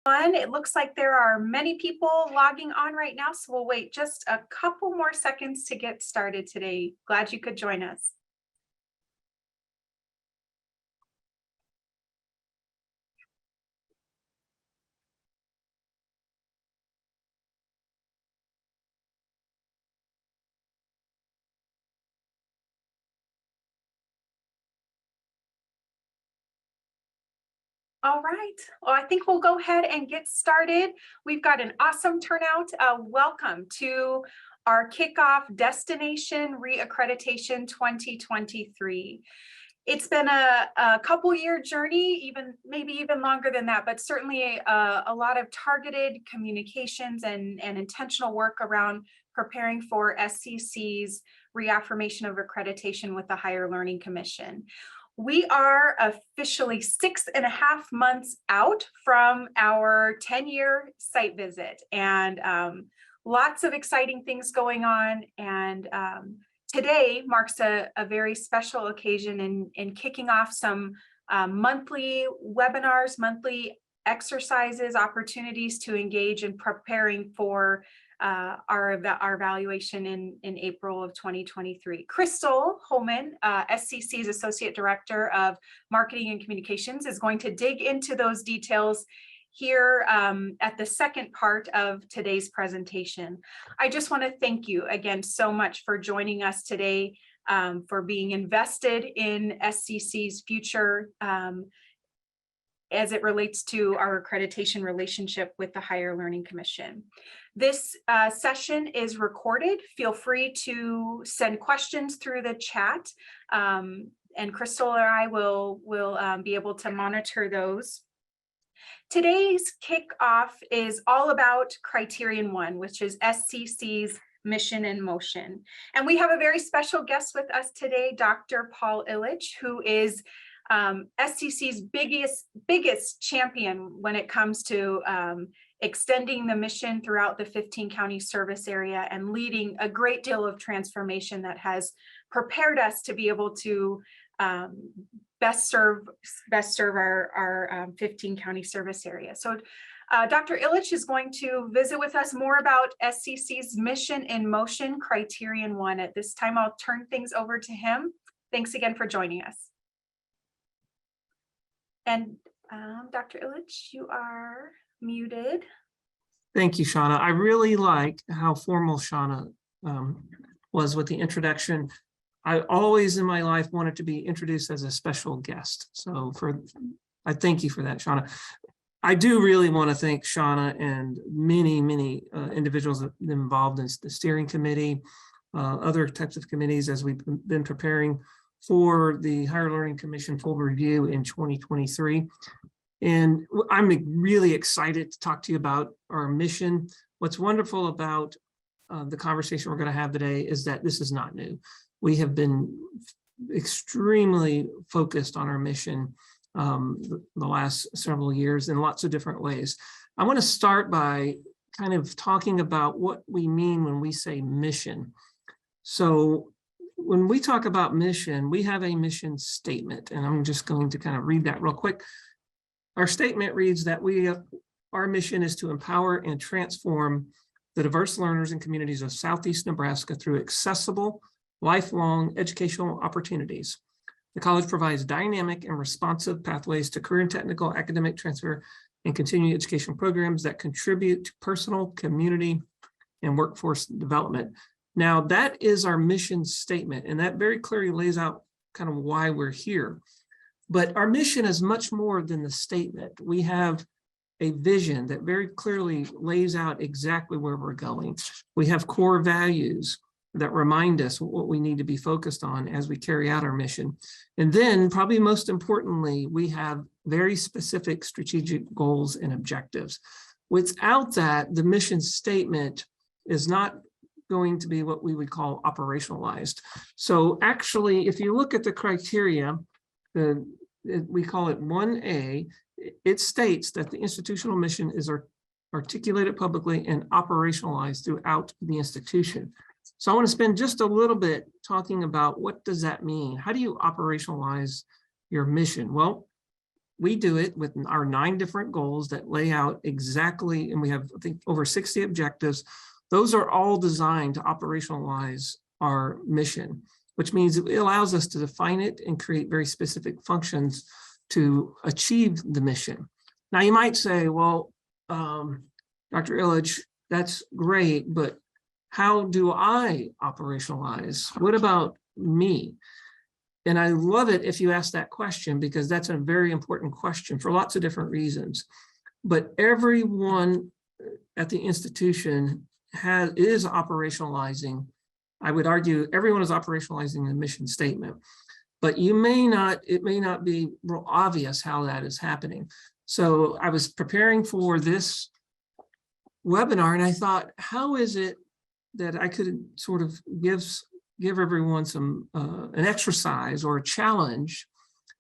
It looks like there are many people logging on right now, so we'll wait just a couple more seconds to get started today. Glad you could join us. All right, well, I think we'll go ahead and get started. We've got an awesome turnout. Welcome to our kickoff Destination Re-Accreditation 2023. It's been a couple-year journey, maybe even longer than that, but certainly a lot of targeted communications and intentional work around preparing for SCC's reaffirmation of accreditation with the Higher Learning Commission. We are officially 6.5 months out from our 10-year site visit, and lots of exciting things going on. And today marks a very special occasion in kicking off some monthly webinars, monthly exercises, opportunities to engage in preparing for our evaluation in April of 2023. Crystal Holman, SCC's Associate Director of Marketing and Communications, is going to dig into those details here at the second part of today's presentation. I just want to thank you again so much for joining us today, for being invested in SCC's future as it relates to our accreditation relationship with the Higher Learning Commission. This session is recorded. Feel free to send questions through the chat, and Crystal or I will be able to monitor those. Today's kickoff is all about Criterion 1, which is SCC's Mission in Motion. And we have a very special guest with us today, Dr. Paul Illich, who is SCC's biggest champion when it comes to extending the mission throughout the 15-county service area and leading a great deal of transformation that has prepared us to be able to best serve our 15-county service area. So Dr. Illich is going to visit with us more about SCC's Mission in Motion, Criterion 1. At this time, I'll turn things over to him. Thanks again for joining us. And Dr. Illich, you are muted. Thank you, Shauna. I really like how formal Shauna was with the introduction. I always in my life wanted to be introduced as a special guest. So I thank you for that, Shauna. I do really want to thank Shauna and many individuals that involved in the steering committee, other types of committees as we've been preparing for the Higher Learning Commission full review in 2023. And I'm really excited to talk to you about our mission. What's wonderful about the conversation we're going to have today is that this is not new. We have been extremely focused on our mission the last several years in lots of different ways. I want to start by kind of talking about what we mean when we say mission. So when we talk about mission, we have a mission statement, and I'm just going to kind of read that real quick. Our statement reads that our mission is to empower and transform the diverse learners and communities of Southeast Nebraska through accessible, lifelong educational opportunities. The college provides dynamic and responsive pathways to career and technical academic transfer and continuing education programs that contribute to personal, community, and workforce development. Now, that is our mission statement, and that very clearly lays out kind of why we're here. But our mission is much more than the statement. We have a vision that very clearly lays out exactly where we're going. We have core values that remind us what we need to be focused on as we carry out our mission. And then, probably most importantly, we have very specific strategic goals and objectives. Without that, the mission statement is not going to be what we would call operationalized. So actually, if you look at the criteria, we call it 1A, it states that the institutional mission is articulated publicly and operationalized throughout the institution. So I want to spend just a little bit talking about what does that mean? How do you operationalize your mission? Well, we do it with our 9 different goals that lay out exactly, and we have, I think, over 60 objectives. Those are all designed to operationalize our mission, which means it allows us to define it and create very specific functions to achieve the mission. Now, you might say, well, Dr. Illich, that's great, but how do I operationalize? What about me? And I love it if you ask that question, because that's a very important question for lots of different reasons. But everyone at the institution is operationalizing. I would argue everyone is operationalizing the mission statement, but it may not be real obvious how that is happening. So I was preparing for this webinar and I thought, how is it that I could sort of give everyone some an exercise or a challenge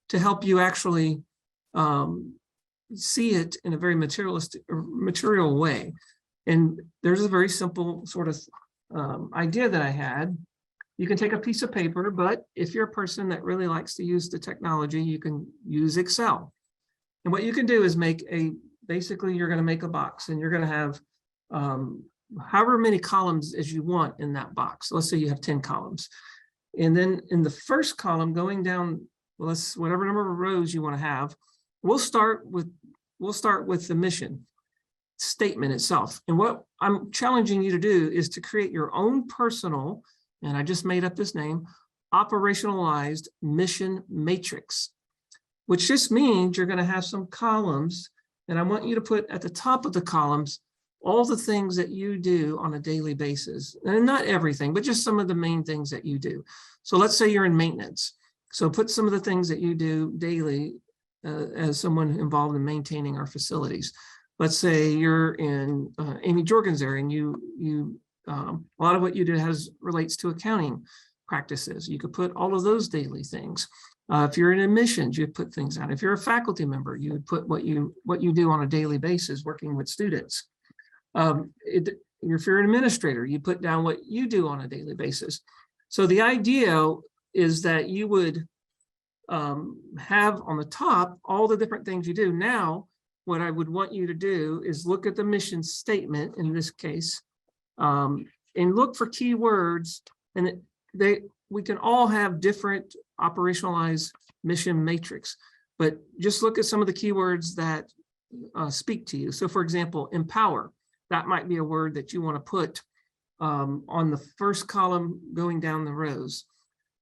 to help you actually see it in a very material way. And there's a very simple sort of idea that I had. You can take a piece of paper, but if you're a person that really likes to use the technology, you can use Excel. And what you can do is basically you're going to make a box, and you're going to have however many columns as you want in that box. So let's say you have 10 columns. And then in the first column going down, whatever number of rows you want to have, we'll start with the mission statement itself. And what I'm challenging you to do is to create your own personal, and I just made up this name, operationalized mission matrix, which just means you're going to have some columns, and I want you to put at the top of the columns all the things that you do on a daily basis, and not everything, but just some of the main things that you do. So let's say you're in maintenance. So put some of the things that you do daily as someone involved in maintaining our facilities. Let's say you're in Amy Jorgen's area, and a lot of what you do relates to accounting practices. You could put all of those daily things. If you're in admissions, you'd put things out. If you're a faculty member, you would put what you do on a daily basis working with students. If you're an administrator, you put down what you do on a daily basis. So the idea is that you would have on the top all the different things you do. Now, what I would want you to do is look at the mission statement in this case, and look for keywords. And we can all have different operationalized mission matrix, but just look at some of the keywords that speak to you. So for example, empower. That might be a word that you want to put on the first column going down the rows.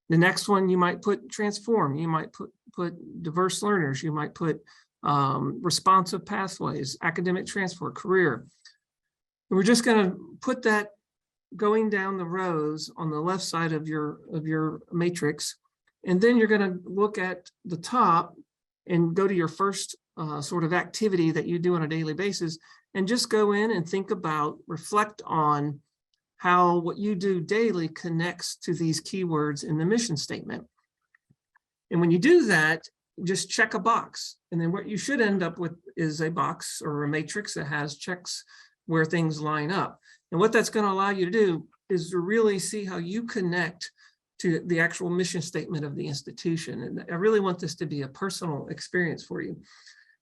The next one, you might put transform. You might put diverse learners. You might put responsive pathways, academic transfer, career. And we're just going to put that going down the rows on the left side of your matrix. And then you're going to look at the top and go to your first sort of activity that you do on a daily basis, and just go in and think about, reflect on how what you do daily connects to these keywords in the mission statement. And when you do that, just check a box. And then what you should end up with is a box or a matrix that has checks where things line up. And what that's going to allow you to do is to really see how you connect to the actual mission statement of the institution. And I really want this to be a personal experience for you.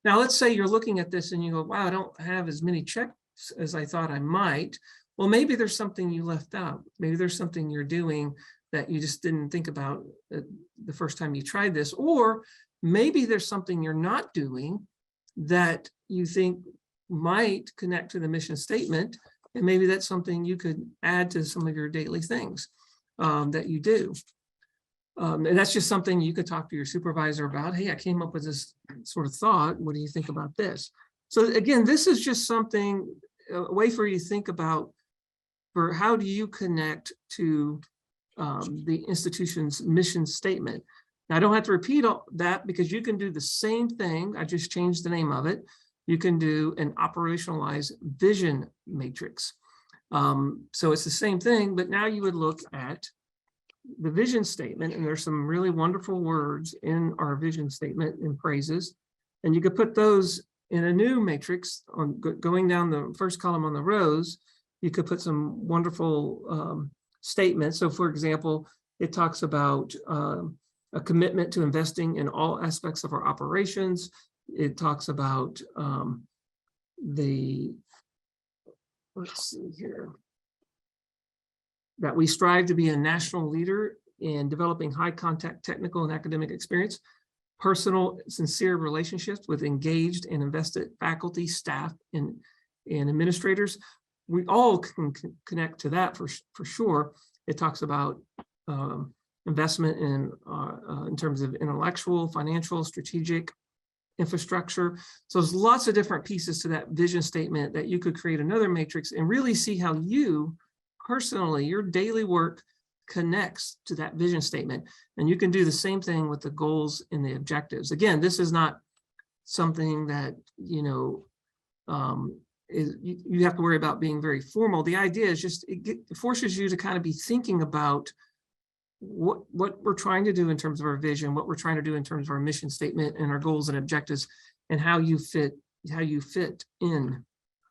Now, let's say you're looking at this and you go, wow, I don't have as many checks as I thought I might. Well, maybe there's something you left out. Maybe there's something you're doing that you just didn't think about the first time you tried this. Or maybe there's something you're not doing that you think might connect to the mission statement. And maybe that's something you could add to some of your daily things that you do. And that's just something you could talk to your supervisor about. Hey, I came up with this sort of thought. What do you think about this? So again, this is just something, a way for you to think about for how do you connect to the institution's mission statement. Now, I don't have to repeat all that because you can do the same thing. I just changed the name of it. You can do an operationalized vision matrix. So it's the same thing, but now you would look at the vision statement, and there's some really wonderful words in our vision statement and phrases, and you could put those in a new matrix on going down the first column on the rows. You could put some wonderful statements. So for example, it talks about a commitment to investing in all aspects of our operations, it talks about let's see here, that we strive to be a national leader in developing high contact technical and academic experience, personal, sincere relationships with engaged and invested faculty, staff, and administrators. We all can connect to that for sure. It talks about investment in terms of intellectual, financial, strategic, infrastructure. So there's lots of different pieces to that vision statement that you could create another matrix and really see how you personally, your daily work connects to that vision statement. And you can do the same thing with the goals and the objectives. Again, this is not something that, you have to worry about being very formal. The idea is just, it forces you to kind of be thinking about what we're trying to do in terms of our vision, what we're trying to do in terms of our mission statement and our goals and objectives, and how you fit in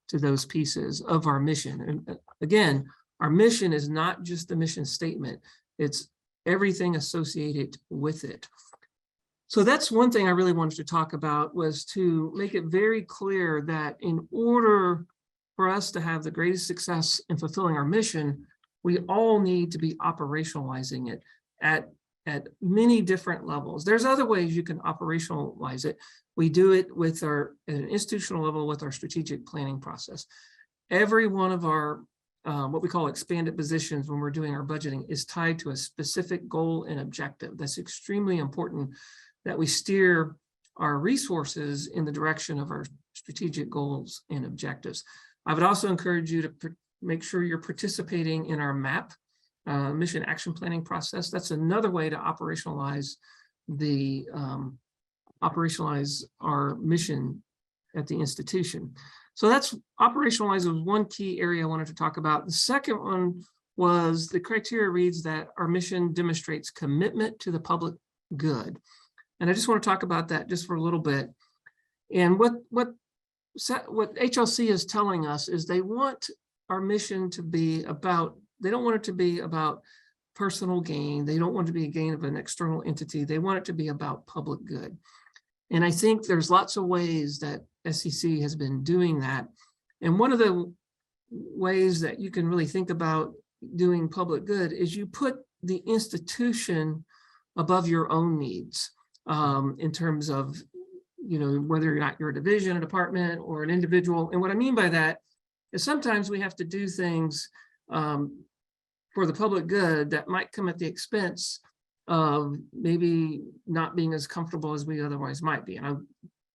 to those pieces of our mission. And again, our mission is not just the mission statement, it's everything associated with it. So that's one thing I really wanted to talk about, was to make it very clear that in order for us to have the greatest success in fulfilling our mission, we all need to be operationalizing it at many different levels. There's other ways you can operationalize it. We do it with at an institutional level with our strategic planning process. Every one of our what we call expanded positions when we're doing our budgeting is tied to a specific goal and objective. That's extremely important, that we steer our resources in the direction of our strategic goals and objectives. I would also encourage you to make sure you're participating in our MAP, mission action planning process. That's another way to operationalize our mission at the institution. So that's operationalize was one key area I wanted to talk about. The second one was the criteria reads that our mission demonstrates commitment to the public good. And I just want to talk about that just for a little bit. And what HLC is telling us is they want our mission to be about, they don't want it to be about personal gain. They don't want it to be a gain of an external entity. They want it to be about public good. And I think there's lots of ways that SEC has been doing that. And one of the ways that you can really think about doing public good is you put the institution above your own needs in terms of, whether or not you're a division, a department, or an individual. And what I mean by that is sometimes we have to do things for the public good that might come at the expense of maybe not being as comfortable as we otherwise might be. And I'll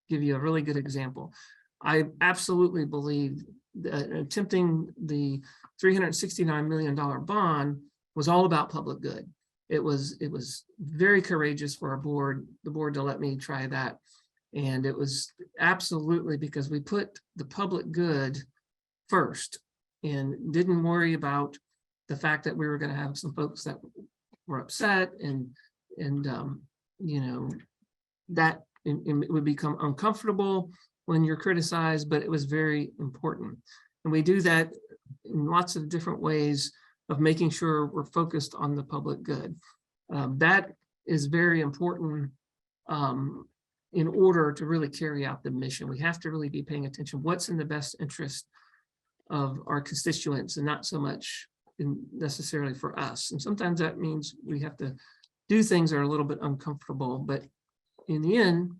give you a really good example. I absolutely believe that attempting the $369 million bond was all about public good. It was very courageous for the board to let me try that. And it was absolutely because we put the public good first and didn't worry about the fact that we were going to have some folks that were upset and that it would become uncomfortable when you're criticized, but it was very important. And we do that in lots of different ways of making sure we're focused on the public good. That is very important in order to really carry out the mission. We have to really be paying attention what's in the best interest of our constituents and not so much necessarily for us. And sometimes that means we have to do things that are a little bit uncomfortable, but in the end,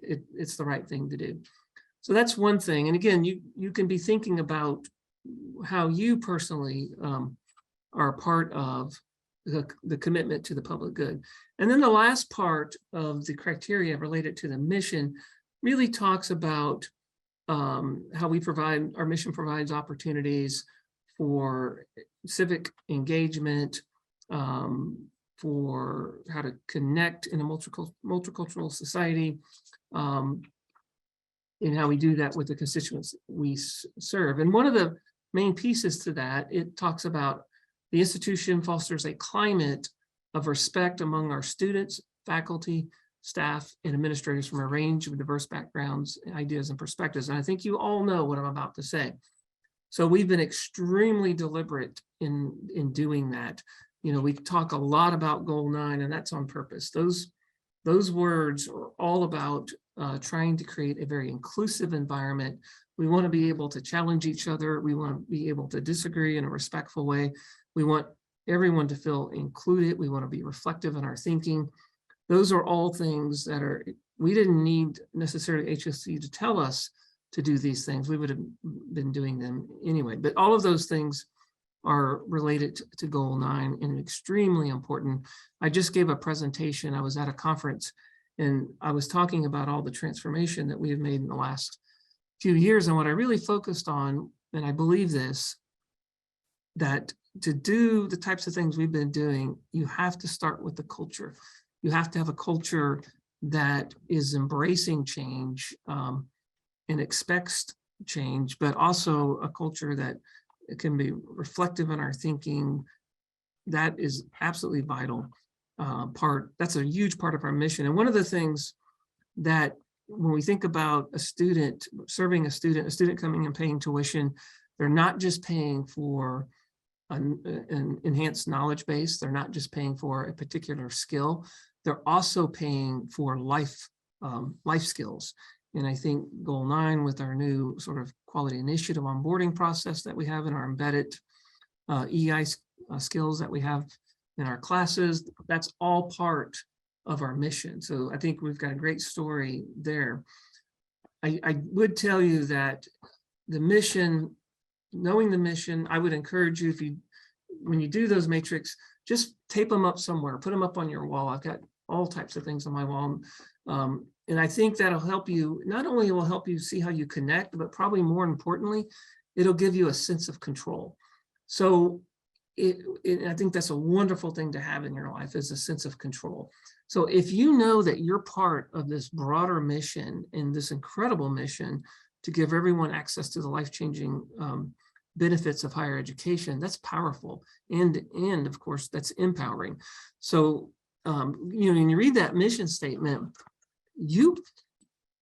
it's the right thing to do. So that's one thing. And again, you can be thinking about how you personally are part of the commitment to the public good. And then the last part of the criteria related to the mission really talks about how our mission provides opportunities for civic engagement, for how to connect in a multicultural society, and how we do that with the constituents we serve. And one of the main pieces to that, it talks about the institution fosters a climate of respect among our students, faculty, staff, and administrators from a range of diverse backgrounds, ideas, and perspectives. And I think you all know what I'm about to say. So we've been extremely deliberate in doing that. We talk a lot about goal 9, and that's on purpose. Those those words are all about trying to create a very inclusive environment. We want to be able to challenge each other. We want to be able to disagree in a respectful way. We want everyone to feel included. We want to be reflective in our thinking. Those are all things that are, we didn't need necessarily HLC to tell us to do these things. We would have been doing them anyway. But all of those things are related to Goal 9 and extremely important. I just gave a presentation. I was at a conference and I was talking about all the transformation that we have made in the last few years. And what I really focused on, and I believe this, that to do the types of things we've been doing, you have to start with the culture. You have to have a culture that is embracing change and expects change, but also a culture that can be reflective in our thinking. That is absolutely vital part. That's a huge part of our mission. And one of the things that when we think about a student, serving a student coming and paying tuition, they're not just paying for an enhanced knowledge base. They're not just paying for a particular skill. They're also paying for life skills. And I think Goal 9 with our new sort of quality initiative onboarding process that we have in our embedded EI skills that we have in our classes, that's all part of our mission. So I think we've got a great story there. I would tell you that the mission, knowing the mission, I would encourage you, when you do those matrix, just tape them up somewhere, put them up on your wall. I've got all types of things on my wall. And I think that'll help you, not only will help you see how you connect, but probably more importantly, it'll give you a sense of control. So I think that's a wonderful thing to have in your life, is a sense of control. So if you know that you're part of this broader mission and this incredible mission to give everyone access to the life-changing benefits of higher education, that's powerful. And of course, that's empowering. So, when you read that mission statement,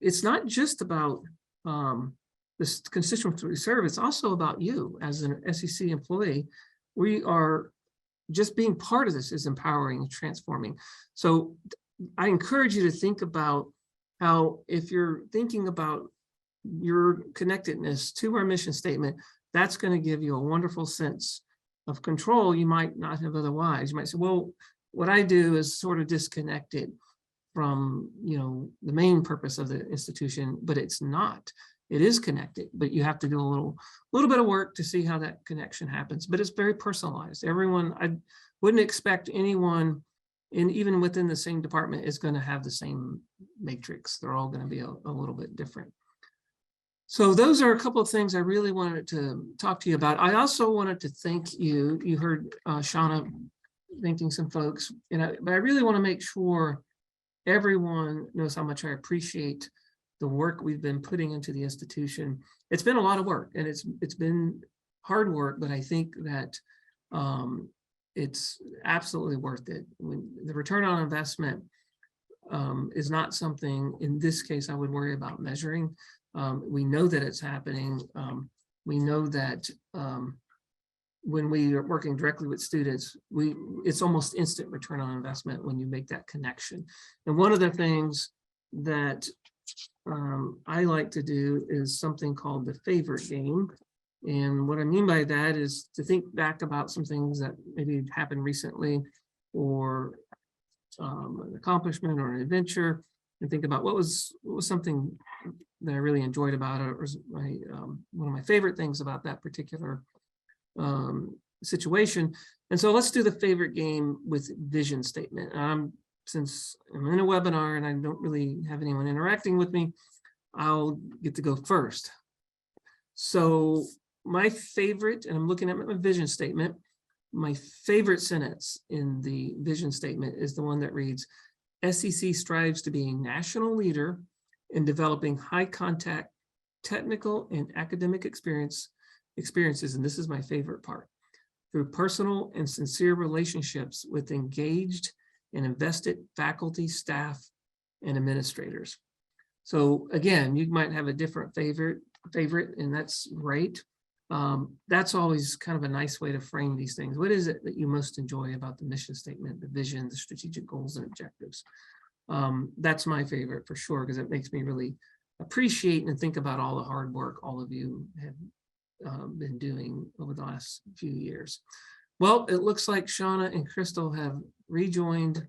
it's not just about the constituents we serve, it's also about you as an SEC employee. We are just being part of this is empowering and transforming. So I encourage you to think about how, if you're thinking about your connectedness to our mission statement, that's going to give you a wonderful sense of control you might not have otherwise. You might say, well, what I do is sort of disconnected from, the main purpose of the institution, but it's not. It is connected, but you have to do a little bit of work to see how that connection happens. But it's very personalized. Everyone, I wouldn't expect anyone, even within the same department, is going to have the same matrix. They're all going to be a little bit different. So those are a couple of things I really wanted to talk to you about. I also wanted to thank you. You heard Shauna thanking some folks, but I really want to make sure everyone knows how much I appreciate the work we've been putting into the institution. It's been a lot of work, and it's been hard work, but I think that it's absolutely worth it. When the return on investment is not something, in this case, I would worry about measuring. We know that it's happening. We know that when we are working directly with students, it's almost instant return on investment when you make that connection. And one of the things that I like to do is something called the favorite game. And what I mean by that is to think back about some things that maybe happened recently, or an accomplishment or an adventure, and think about what was something that I really enjoyed about it, or was one of my favorite things about that particular situation. And so let's do the favorite game with vision statement. Since I'm in a webinar and I don't really have anyone interacting with me, I'll get to go first. So my favorite, and I'm looking at my vision statement, my favorite sentence in the vision statement is the one that reads, SEC strives to be a national leader in developing high contact technical and academic experiences, and this is my favorite part, through personal and sincere relationships with engaged and invested faculty, staff, and administrators. So again, you might have a different favorite, and that's great. That's always kind of a nice way to frame these things. What is it that you most enjoy about the mission statement, the vision, the strategic goals and objectives? That's my favorite for sure, because it makes me really appreciate and think about all the hard work all of you have been doing over the last few years. Well, it looks like Shauna and Crystal have rejoined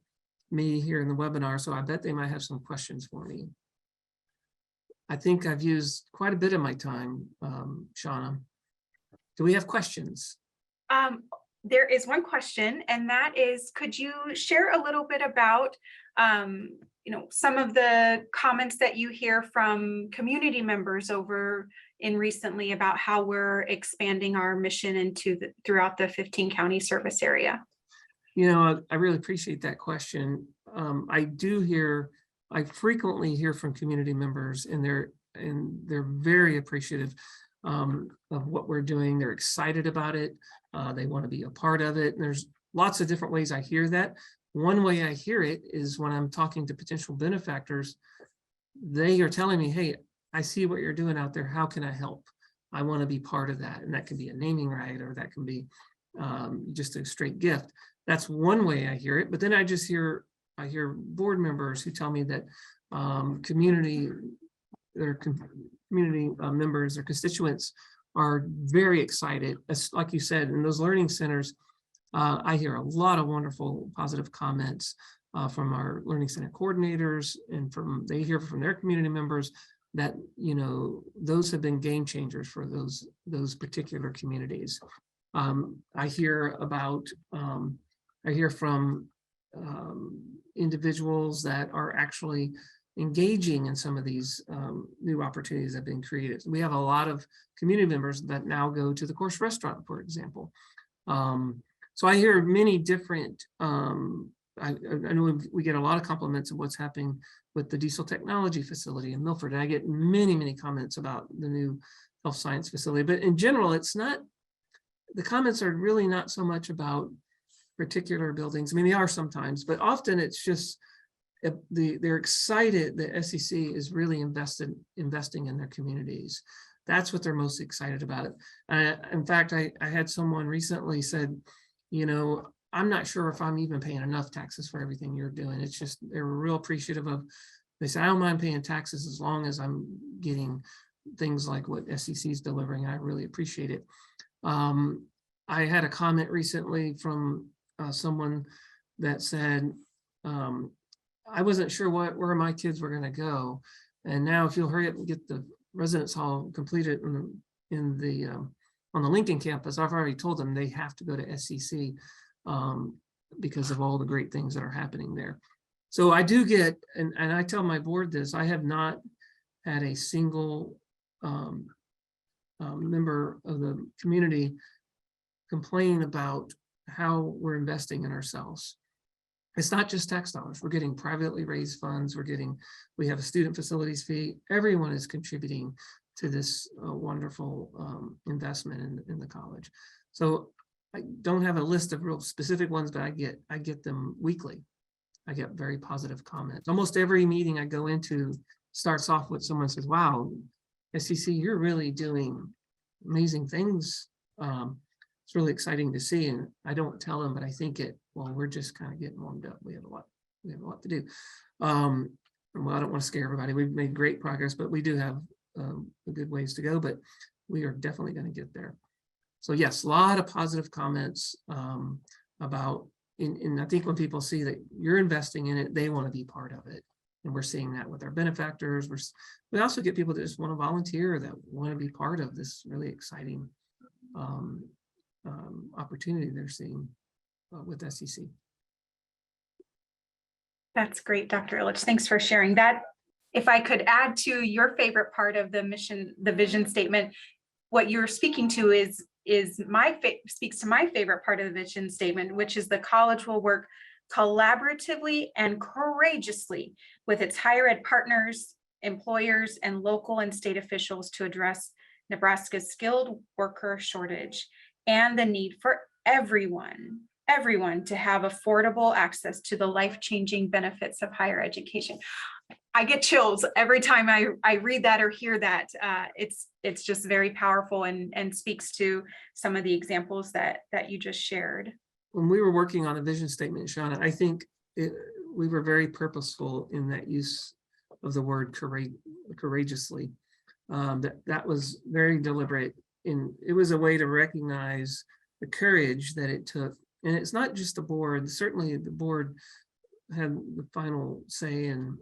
me here in the webinar, so I bet they might have some questions for me. I think I've used quite a bit of my time, Shauna. Do we have questions? There is one question, and that is, could you share a little bit about some of the comments that you hear from community members over in recently about how we're expanding our mission into throughout the 15 county service area? I really appreciate that question. I frequently hear from community members, and they're very appreciative of what we're doing. They're excited about it. They want to be a part of it. And there's lots of different ways I hear that. One way I hear it is when I'm talking to potential benefactors, they are telling me, hey, I see what you're doing out there. How can I help? I want to be part of that. And that can be a naming right, or that can be just a straight gift. That's one way I hear it. But then I hear board members who tell me that community members or constituents are very excited. Like you said, in those learning centers, I hear a lot of wonderful positive comments from our learning center coordinators, and they hear from their community members that those have been game changers for those particular communities. I hear from individuals that are actually engaging in some of these new opportunities that have been created. We have a lot of community members that now go to the Course Restaurant, for example. So I hear many different, I know we get a lot of compliments of what's happening with the diesel technology facility in Milford. And I get many, many comments about the new health science facility, but in general, the comments are really not so much about particular buildings. I mean, they are sometimes, but often it's just, they're excited that SEC is really investing in their communities. That's what they're most excited about. In fact, I had someone recently said, I'm not sure if I'm even paying enough taxes for everything you're doing. It's just, they're real appreciative of, they say, I don't mind paying taxes as long as I'm getting things like what SEC is delivering. I really appreciate it. I had a comment recently from someone that said, I wasn't sure where my kids were going to go. And now if you'll hurry up and get the residence hall completed on the Lincoln campus, I've already told them they have to go to SEC because of all the great things that are happening there. So I do get, and I tell my board this, I have not had a single member of the community complain about how we're investing in ourselves. It's not just tax dollars. We're getting privately raised funds. We have a student facilities fee. Everyone is contributing to this wonderful investment in the college. So I don't have a list of real specific ones, but I get them weekly. I get very positive comments. Almost every meeting I go into starts off with someone says, wow, SEC, you're really doing amazing things. It's really exciting to see. And I don't tell them, but I think we're just kind of getting warmed up. We have a lot to do. Well, I don't want to scare everybody. We've made great progress, but we do have a good ways to go, but we are definitely going to get there. So yes, a lot of positive comments about, and I think when people see that you're investing in it, they want to be part of it. And we're seeing that with our benefactors. We also get people that just want to volunteer, that want to be part of this really exciting opportunity they're seeing with SEC. That's great, Dr. Illich. Thanks for sharing that. If I could add to your favorite part of the mission, the vision statement, what you're speaking to speaks to my favorite part of the vision statement, which is the college will work collaboratively and courageously with its higher ed partners, employers, and local and state officials to address Nebraska's skilled worker shortage and the need for everyone to have affordable access to the life-changing benefits of higher education. I get chills every time I read that or hear that. It's just very powerful and speaks to some of the examples that you just shared. When we were working on a vision statement, Shauna, I think we were very purposeful in that use of the word courageously. That was very deliberate, and it was a way to recognize the courage that it took. And it's not just the board. Certainly, the board had the final say in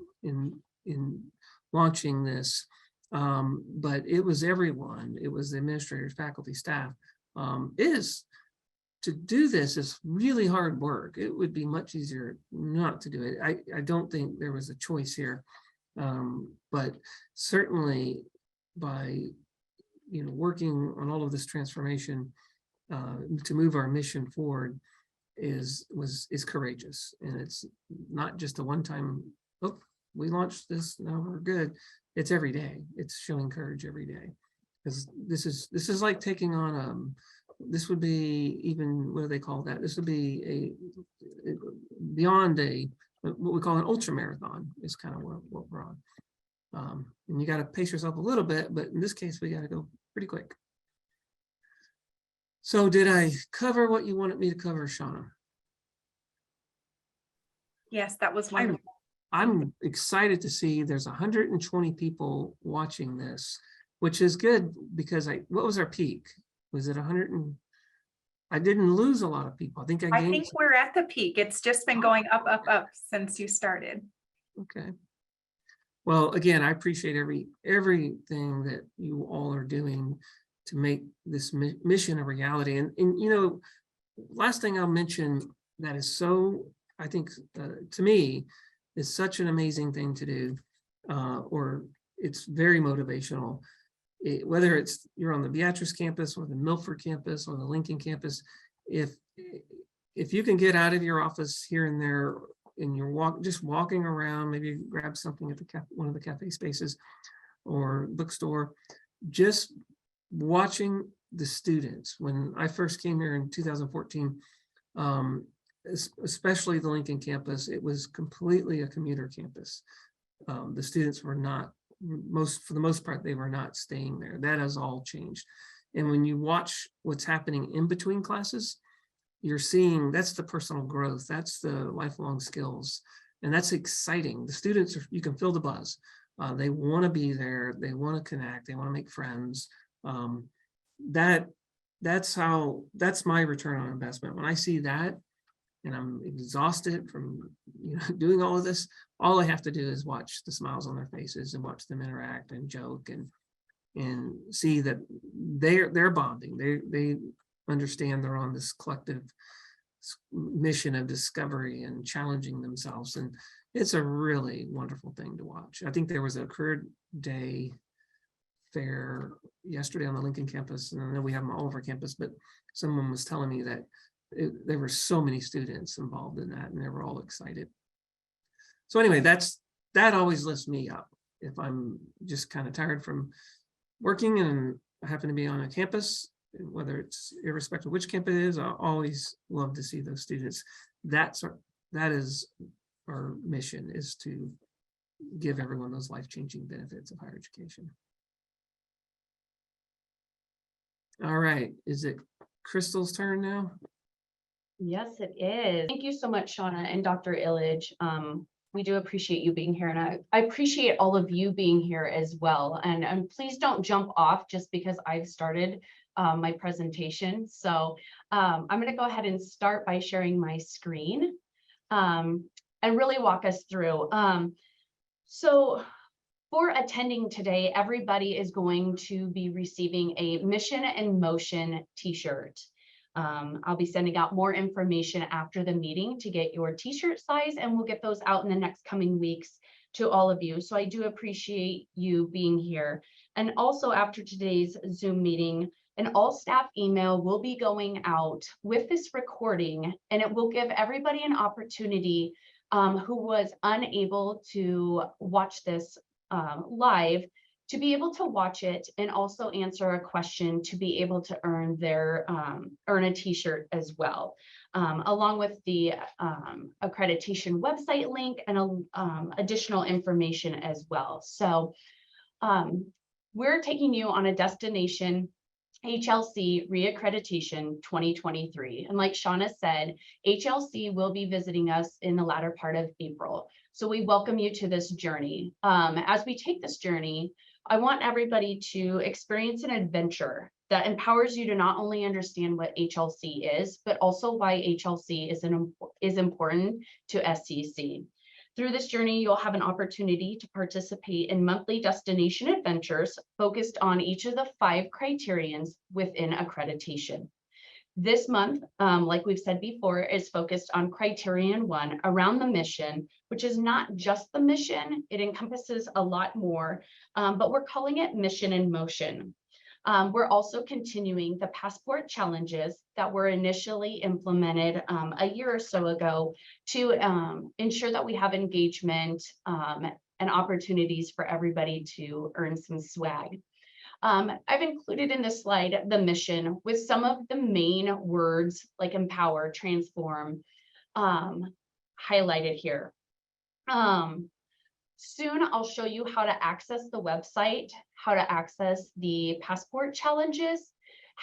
launching this, but it was everyone. It was the administrators, faculty, staff. To do this is really hard work. It would be much easier not to do it. I don't think there was a choice here, but certainly by working on all of this transformation to move our mission forward is courageous. And it's not just a one-time, oh, we launched this, now we're good. It's every day. It's showing courage every day, because this is like taking on this would be even, what do they call that? This would be beyond what we call an ultra marathon is kind of what we're on. And you got to pace yourself a little bit, but in this case, we got to go pretty quick. So did I cover what you wanted me to cover, Shauna? Yes, that was wonderful. I'm excited to see there's 120 people watching this, which is good, because what was our peak? Was it 100? I didn't lose a lot of people. I think I think we're at the peak. It's just been going up, up, up since you started. Okay. Well, again, I appreciate everything that you all are doing to make this mission a reality. And last thing I'll mention that is so, I think, to me, is such an amazing thing to do, or it's very motivational. Whether you're on the Beatrice campus or the Milford campus or the Lincoln campus, if you can get out of your office here and there and you're just walking around, maybe grab something at one of the cafe spaces or bookstore, just watching the students. When I first came here in 2014, especially the Lincoln campus, it was completely a commuter campus. The students were not, for the most part, they were not staying there. That has all changed. And when you watch what's happening in between classes, you're seeing that's the personal growth, that's the lifelong skills, and that's exciting. The students, you can feel the buzz. They want to be there, they want to connect, they want to make friends. That's my return on investment. When I see that, and I'm exhausted from doing all of this, all I have to do is watch the smiles on their faces and watch them interact and joke and see that they're bonding. They understand they're on this collective mission of discovery and challenging themselves, and it's a really wonderful thing to watch. I think there was a Career Day fair yesterday on the Lincoln campus, and I know we have them all over campus, but someone was telling me that there were so many students involved in that, and they were all excited. So anyway, that always lifts me up. If I'm just kind of tired from working and I happen to be on a campus, whether it's irrespective of which campus it is, I always love to see those students. That is our mission, is to give everyone those life-changing benefits of higher education. All right, is it Crystal's turn now? Yes, it is. Thank you so much, Shauna and Dr. Illidge. We do appreciate you being here, and I appreciate all of you being here as well. And please don't jump off just because I've started my presentation. So I'm going to go ahead and start by sharing my screen and really walk us through. So for attending today, everybody is going to be receiving a Mission in Motion t-shirt. I'll be sending out more information after the meeting to get your t-shirt size, and we'll get those out in the next coming weeks to all of you. So I do appreciate you being here. And also after today's Zoom meeting, an all staff email will be going out with this recording, and it will give everybody an opportunity who was unable to watch this live to be able to watch it and also answer a question to be able to earn a t-shirt as well, along with the accreditation website link and additional information as well. So we're taking you on a destination HLC Re-Accreditation 2023. And like Shauna said, HLC will be visiting us in the latter part of April. So we welcome you to this journey. As we take this journey, I want everybody to experience an adventure that empowers you to not only understand what HLC is, but also why HLC is important to SCC. Through this journey, you'll have an opportunity to participate in monthly destination adventures focused on each of the 5 criterions within accreditation. This month, like we've said before, is focused on Criterion 1 around the mission, which is not just the mission, it encompasses a lot more, but we're calling it Mission in Motion. We're also continuing the passport challenges that were initially implemented a year or so ago to ensure that we have engagement and opportunities for everybody to earn some swag. I've included in this slide the mission with some of the main words like empower, transform, highlighted here. Soon I'll show you how to access the website, how to access the passport challenges,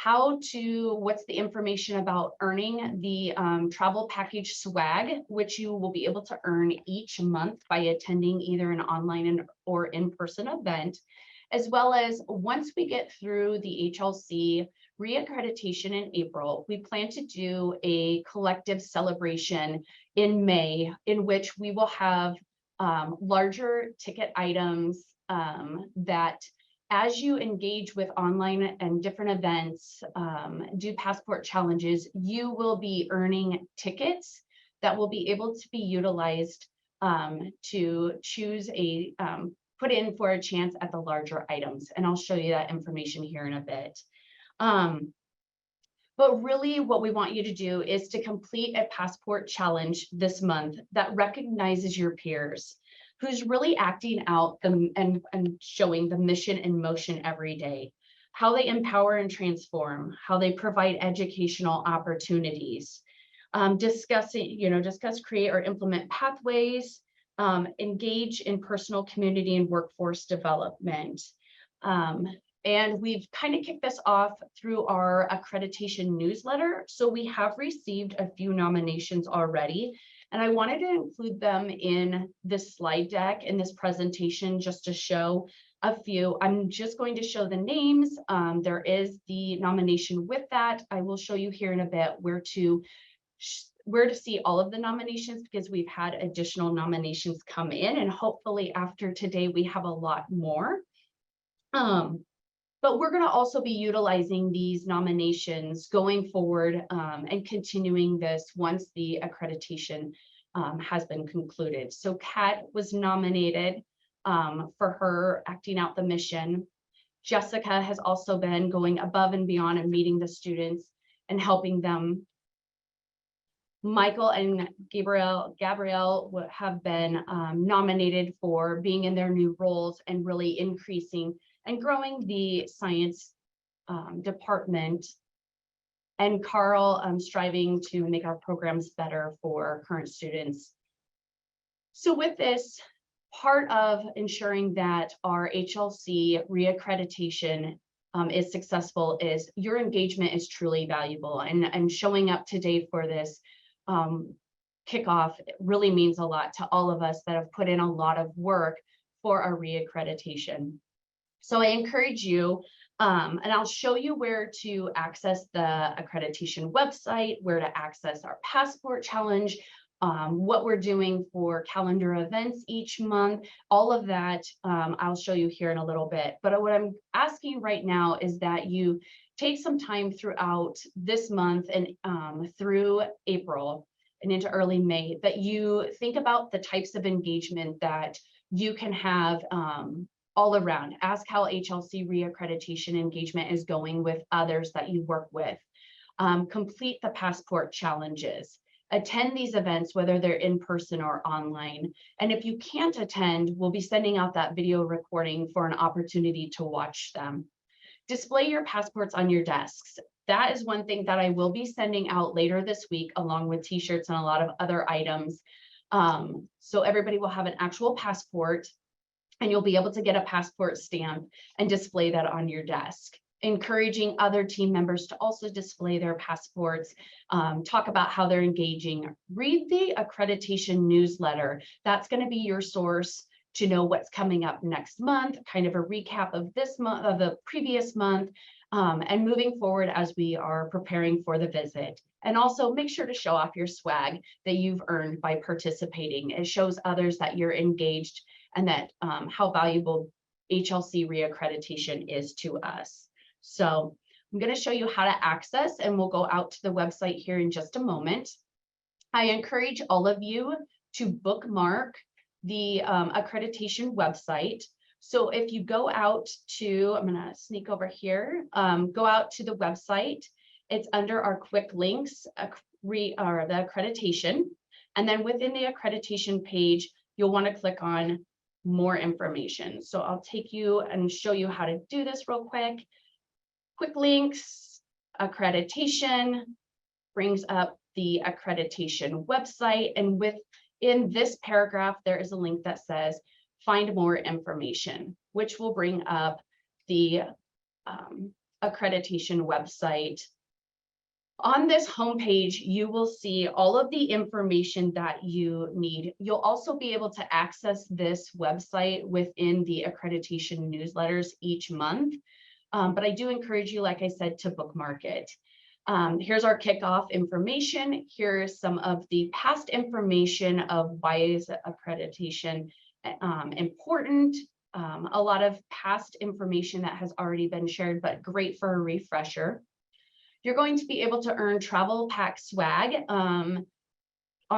what's the information about earning the travel package swag, which you will be able to earn each month by attending either an online or in-person event, as well as once we get through the HLC Re-Accreditation in April, we plan to do a collective celebration in May in which we will have larger ticket items that as you engage with online and different events, do passport challenges, you will be earning tickets that will be able to be utilized to choose put in for a chance at the larger items. And I'll show you that information here in a bit. But really what we want you to do is to complete a passport challenge this month that recognizes your peers, who's really acting out and showing the mission in motion every day, how they empower and transform, how they provide educational opportunities, discuss, create or implement pathways, engage in personal community and workforce development. And we've kind of kicked this off through our accreditation newsletter. So we have received a few nominations already, and I wanted to include them in this slide deck in this presentation just to show a few. I'm just going to show the names. There is the nomination with that. I will show you here in a bit where to see all of the nominations because we've had additional nominations come in, and hopefully after today we have a lot more. But we're going to also be utilizing these nominations going forward and continuing this once the accreditation has been concluded. So Kat was nominated for her acting out the mission. Jessica has also been going above and beyond and meeting the students and helping them. Michael and Gabrielle have been nominated for being in their new roles and really increasing and growing the science department, and Carl striving to make our programs better for current students. So with this, part of ensuring that our HLC Re-Accreditation is successful is your engagement is truly valuable, and showing up today for this kickoff really means a lot to all of us that have put in a lot of work for our re-accreditation. So I encourage you, and I'll show you where to access the accreditation website, where to access our passport challenge, what we're doing for calendar events each month, all of that I'll show you here in a little bit. But what I'm asking right now is that you take some time throughout this month and through April and into early May, that you think about the types of engagement that you can have all around. Ask how HLC Re-Accreditation engagement is going with others that you work with. Complete the passport challenges. Attend these events, whether they're in person or online. And if you can't attend, we'll be sending out that video recording for an opportunity to watch them. Display your passports on your desks. That is one thing that I will be sending out later this week, along with t-shirts and a lot of other items. So everybody will have an actual passport, and you'll be able to get a passport stamp and display that on your desk. encouraging other team members to also display their passports, talk about how they're engaging. Read the accreditation newsletter. That's going to be your source to know what's coming up next month, kind of a recap of this month, of the previous month, and moving forward as we are preparing for the visit. And also make sure to show off your swag that you've earned by participating. It shows others that you're engaged and that how valuable HLC Re-Accreditation is to us. So I'm going to show you how to access, and we'll go out to the website here in just a moment. I encourage all of you to bookmark the accreditation website. So if you go out to, I'm going to sneak over here, go out to the website. It's under our quick links, the accreditation. And then within the accreditation page, you'll want to click on more information. So I'll take you and show you how to do this real quick. Quick links, accreditation, brings up the accreditation website. And within this paragraph, there is a link that says, find more information, which will bring up the accreditation website. On this homepage, you will see all of the information that you need. You'll also be able to access this website within the accreditation newsletters each month. But I do encourage you, like I said, to bookmark it. Here's our kickoff information. Here's some of the past information of why is accreditation important. A lot of past information that has already been shared, but great for a refresher. You're going to be able to earn travel pack swag on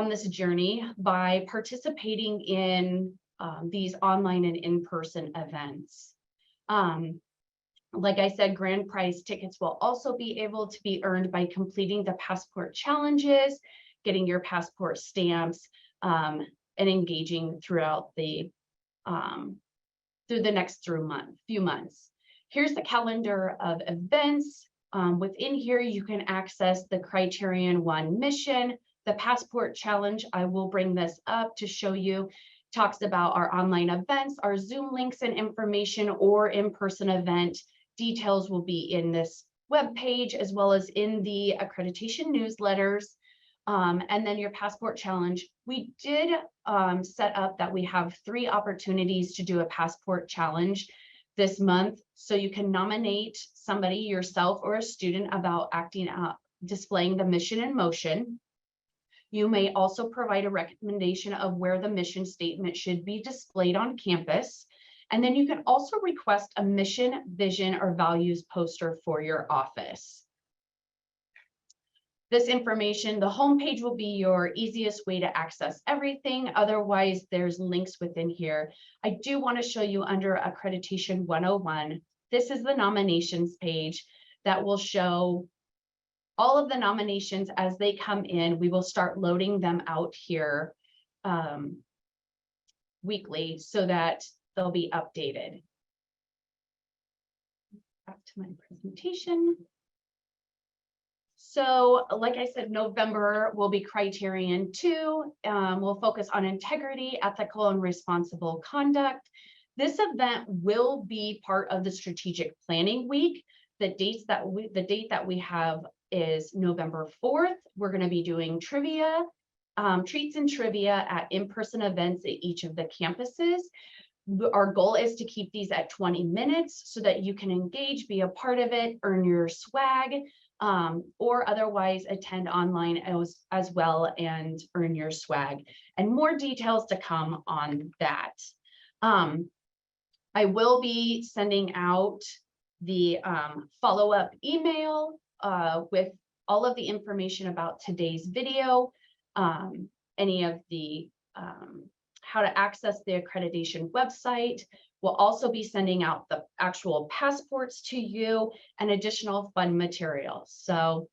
this journey by participating in these online and in-person events. Like I said, grand prize tickets will also be able to be earned by completing the passport challenges, getting your passport stamps, and engaging throughout the through the next few months. Here's the calendar of events. Within here, you can access the Criterion 1 mission, the passport challenge. I will bring this up to show you. Talks about our online events, our Zoom links and information, or in-person event. Details will be in this web page as well as in the accreditation newsletters. And then your passport challenge. We did set up that we have 3 opportunities to do a passport challenge this month. So you can nominate somebody, yourself or a student, about acting out, displaying the mission in motion. You may also provide a recommendation of where the mission statement should be displayed on campus. And then you can also request a mission, vision, or values poster for your office. This information, the homepage will be your easiest way to access everything. Otherwise, there's links within here. I do want to show you under Accreditation 101. This is the nominations page that will show all of the nominations as they come in. We will start loading them out here weekly so that they'll be updated. Back to my presentation. So like I said, November will be Criterion 2. We'll focus on integrity, ethical, and responsible conduct. This event will be part of the strategic planning week. The date that we have is November 4th. We're going to be doing trivia, treats and trivia at in-person events at each of the campuses. Our goal is to keep these at 20 minutes so that you can engage, be a part of it, earn your swag, or otherwise attend online as well and earn your swag. And more details to come on that. I will be sending out the follow-up email with all of the information about today's video, any of the how to access the accreditation website. We'll also be sending out the actual passports to you and additional fun materials. So